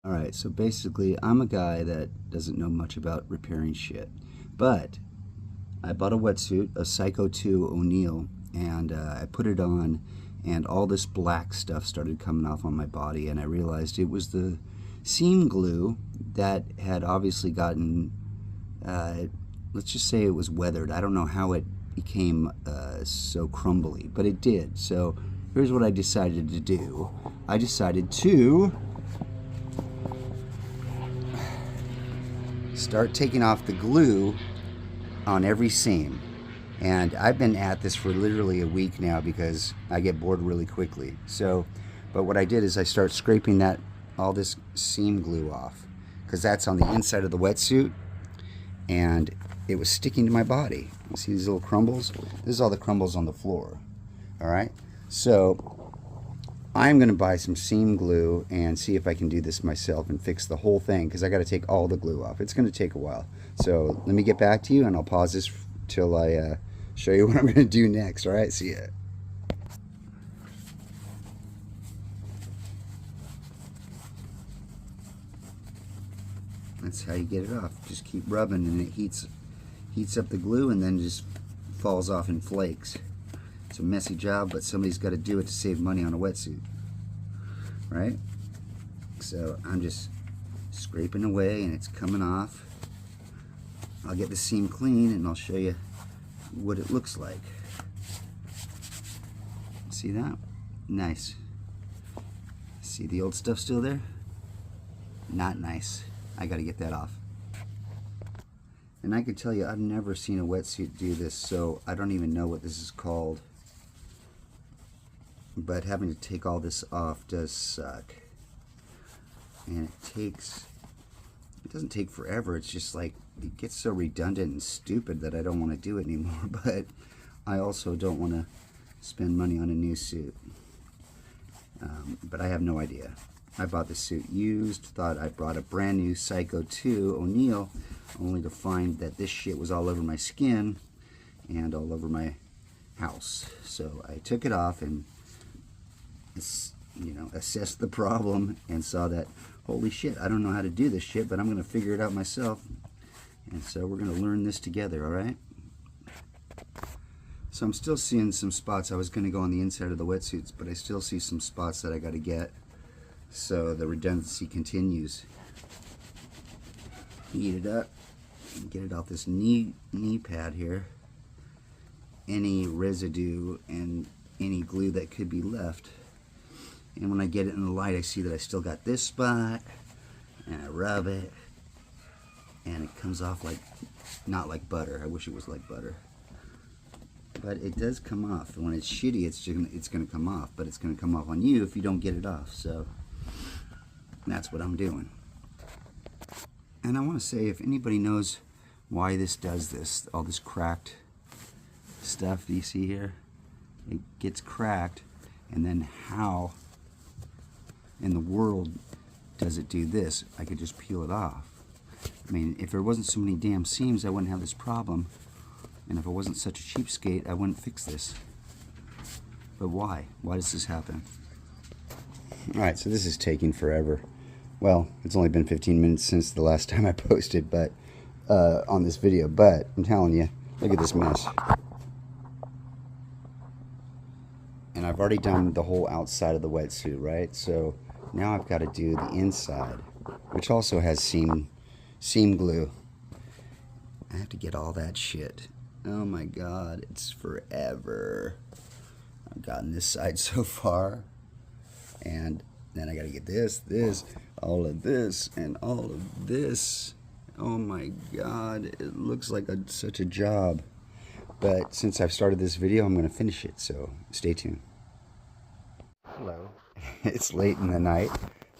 Alright, so basically I'm a guy that doesn't know much about repairing shit. But I bought a wetsuit, a Psycho 2 O'Neill, and I put it on, and all this black stuff started coming off on my body, and I realized it was the seam glue that had obviously gotten, let's just say it was weathered. I don't know how it became so crumbly, but it did. So here's what I decided to do. I decided to start taking off the glue on every seam. And I've been at this for literally a week now because I get bored really quickly. So, but what I did is I start scraping all this seam glue off, because that's on the inside of the wetsuit, and it was sticking to my body. You see these little crumbles? This is all the crumbles on the floor. All right, so I'm going to buy some seam glue and see if I can do this myself and fix the whole thing, because I got to take all the glue off. It's going to take a while. So let me get back to you, and I'll pause this till I show you what I'm going to do next. All right, see ya. That's how you get it off. Just keep rubbing, and it heats up the glue, and then just falls off in flakes. It's a messy job, but somebody's got to do it to save money on a wetsuit, right? So I'm just scraping away, and it's coming off. I'll get the seam clean, and I'll show you what it looks like. See that? Nice. See the old stuff still there? Not nice. I got to get that off. And I can tell you, I've never seen a wetsuit do this, so I don't even know what this is called. But having to take all this off does suck. And it doesn't take forever. It's just like, it gets so redundant and stupid that I don't want to do it anymore. But I also don't want to spend money on a new suit. But I have no idea. I bought this suit used, thought I brought a brand new Psycho 2 O'Neill, only to find that this shit was all over my skin and all over my house. So I took it off and, you know, assessed the problem and saw that, holy shit, I don't know how to do this shit, but I'm going to figure it out myself. And so we're going to learn this together, all right? So I'm still seeing some spots. I was going to go on the inside of the wetsuits, but I still see some spots that I got to get. So the redundancy continues. Heat it up and get it off this knee pad here. Any residue and any glue that could be left. And when I get it in the light, I see that I still got this spot, and I rub it, and it comes off like, not like butter. I wish it was like butter. But it does come off. And when it's shitty, it's gonna come off. But it's gonna come off on you if you don't get it off. So that's what I'm doing. And I want to say, if anybody knows why this does this, all this cracked stuff that you see here, it gets cracked, and then how in the world does it do this? I could just peel it off. I mean, if there wasn't so many damn seams, I wouldn't have this problem. And if I wasn't such a cheapskate, I wouldn't fix this. But why? Why does this happen? Alright, so this is taking forever. Well, it's only been 15 minutes since the last time I posted on this video, but I'm telling you, look at this mess. And I've already done the whole outside of the wetsuit, right? So now I've got to do the inside, which also has seam glue. I have to get all that shit. Oh my god, it's forever. I've gotten this side so far, and then I gotta get this, all of this, and all of this. Oh my god, it looks like such a job. But since I've started this video, I'm gonna finish it, so stay tuned. Hello. It's late in the night,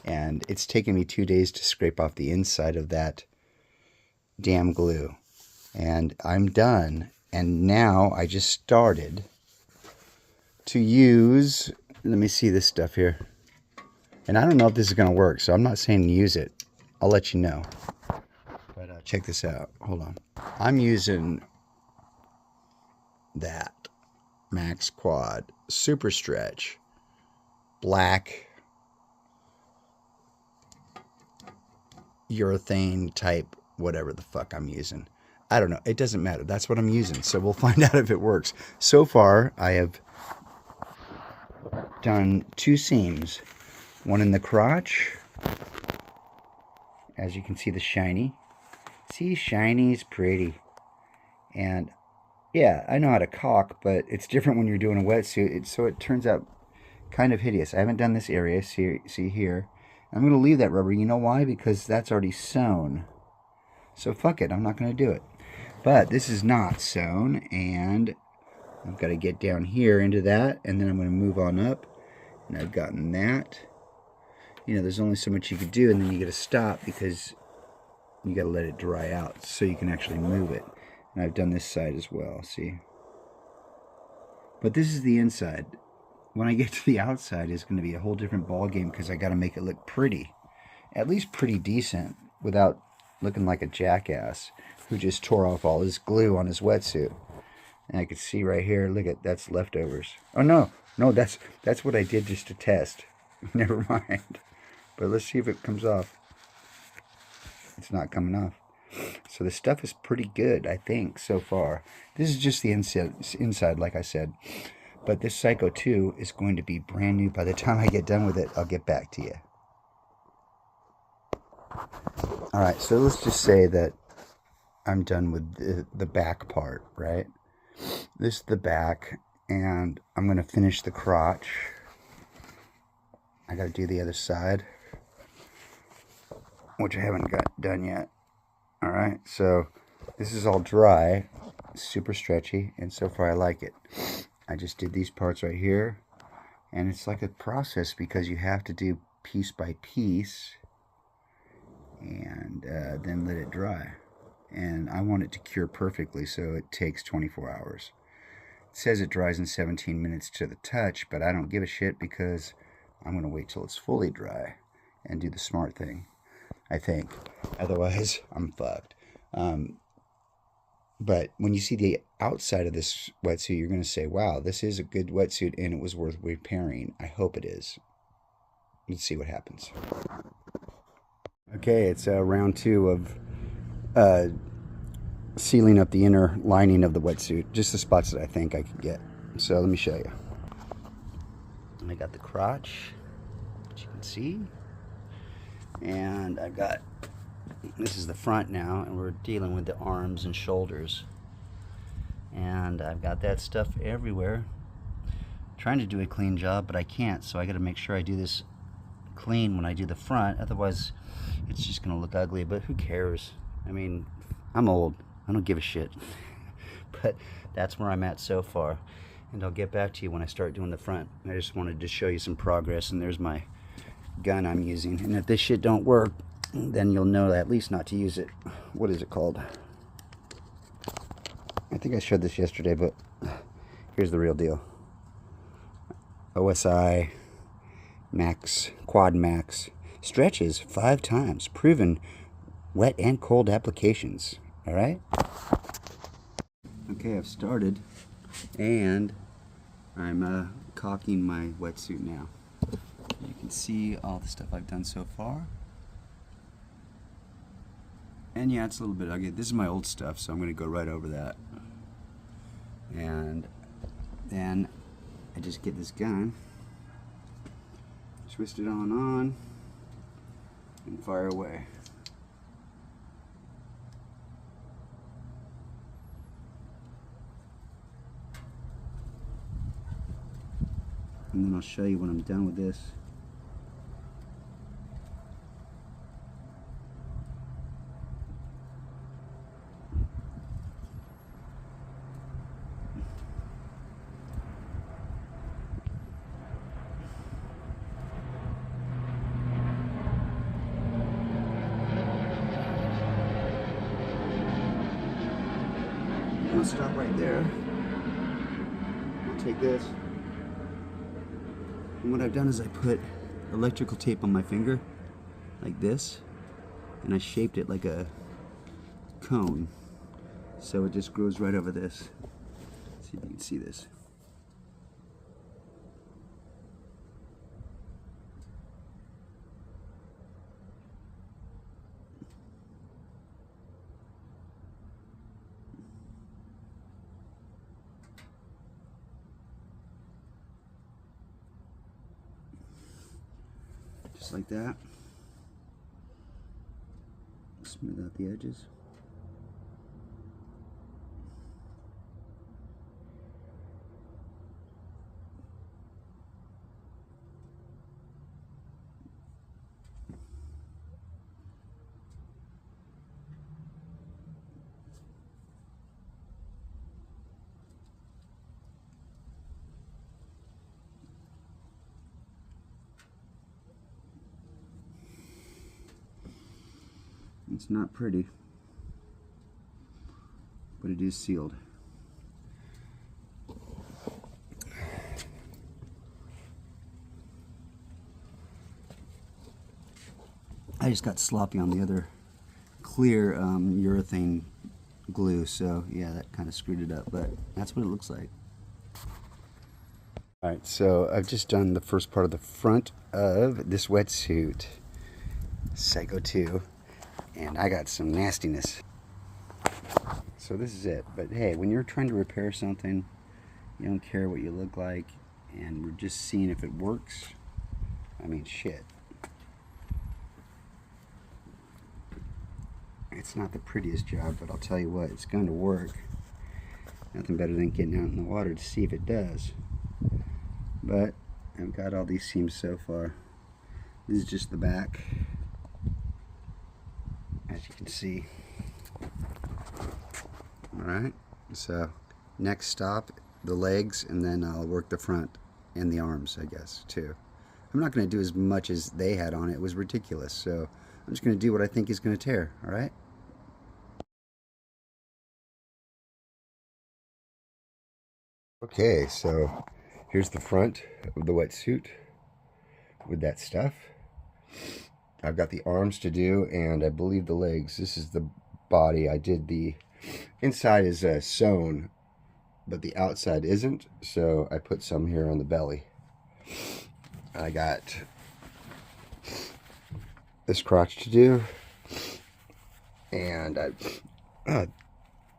and it's taken me 2 days to scrape off the inside of that damn glue. And I'm done. And now I just started to use, let me see this stuff here. And I don't know if this is going to work, so I'm not saying use it. I'll let you know. But check this out. Hold on. I'm using that Max Quad Super Stretch black urethane type, whatever the fuck I'm using. I don't know. It doesn't matter. That's what I'm using. So we'll find out if it works. So far, I have done 2 seams. One in the crotch. As you can see, the shiny. See, shiny is pretty. And yeah, I know how to caulk, but it's different when you're doing a wetsuit. So it turns out kind of hideous. I haven't done this area. See here. I'm going to leave that rubber. You know why? Because that's already sewn. So fuck it. I'm not going to do it. But this is not sewn, and I've got to get down here into that, and then I'm going to move on up. And I've gotten that. You know, there's only so much you can do, and then you got to stop because you got to let it dry out so you can actually move it. And I've done this side as well, see? But this is the inside. When I get to the outside, it's going to be a whole different ball game because I got to make it look pretty. At least pretty decent without looking like a jackass who just tore off all his glue on his wetsuit. And I can see right here, look at, that's leftovers. Oh no, that's what I did just to test. Never mind. But let's see if it comes off. It's not coming off. So the stuff is pretty good, I think, so far. This is just the inside, like I said. But this Psycho 2 is going to be brand new. By the time I get done with it, I'll get back to you. Alright, so let's just say that I'm done with the back part, right? This is the back, and I'm going to finish the crotch. I got to do the other side, which I haven't got done yet. Alright, so this is all dry, super stretchy, and so far I like it. I just did these parts right here, and it's like a process because you have to do piece by piece, and then let it dry. And I want it to cure perfectly, so it takes 24 hours. It says it dries in 17 minutes to the touch, but I don't give a shit because I'm going to wait till it's fully dry and do the smart thing, I think. Otherwise, I'm fucked. But when you see the outside of this wetsuit, you're going to say, wow, this is a good wetsuit and it was worth repairing. I hope it is. Let's see what happens. Okay, it's round 2 of sealing up the inner lining of the wetsuit. Just the spots that I think I could get. So let me show you. And I got the crotch, which you can see. And I've got, this is the front now, and we're dealing with the arms and shoulders. And I've got that stuff everywhere. Trying to do a clean job, but I can't, so I got to make sure I do this clean when I do the front. Otherwise, it's just going to look ugly, but who cares? I mean, I'm old. I don't give a shit. But that's where I'm at so far. And I'll get back to you when I start doing the front. I just wanted to show you some progress, and there's my gun I'm using. And if this shit don't work, then you'll know at least not to use it. What is it called? I think I showed this yesterday, but here's the real deal. OSI Max, Quad Max, stretches 5 times, proven wet and cold applications. All right. Okay, I've started, and I'm caulking my wetsuit now. You can see all the stuff I've done so far. And yeah, it's a little bit ugly. This is my old stuff, so I'm going to go right over that. And then I just get this gun, twist it on, and fire away. And then I'll show you when I'm done with this. I'll stop right there. I'll take this. And what I've done is I put electrical tape on my finger, like this, and I shaped it like a cone. So it just grows right over this. See if you can see this. Just like that. Smooth out the edges. It's not pretty, but it is sealed. I just got sloppy on the other clear urethane glue, so yeah, that kind of screwed it up, but that's what it looks like. Alright, so I've just done the first part of the front of this wetsuit, Psycho 2, and I got some nastiness. So this is it, but hey, when you're trying to repair something, you don't care what you look like, and we're just seeing if it works. I mean, shit. It's not the prettiest job, but I'll tell you what, it's going to work. Nothing better than getting out in the water to see if it does. But I've got all these seams so far. This is just the back, as you can see. Alright, so next stop, the legs, and then I'll work the front and the arms, I guess, too. I'm not going to do as much as they had on it. It was ridiculous, so I'm just going to do what I think is going to tear, alright? Okay, so here's the front of the wetsuit with that stuff. I've got the arms to do, and I believe the legs. This is the body. I did the inside is sewn, but the outside isn't, so I put some here on the belly. I got this crotch to do, and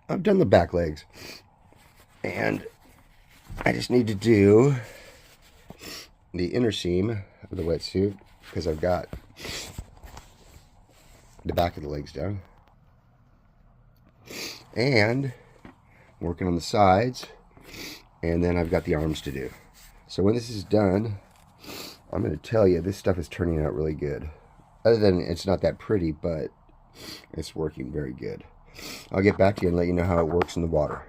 I've done the back legs, and I just need to do the inner seam of the wetsuit because I've got the back of the legs done, and working on the sides, and then I've got the arms to do. So when this is done, I'm going to tell you this stuff is turning out really good. Other than it's not that pretty, but it's working very good. I'll get back to you and let you know how it works in the water.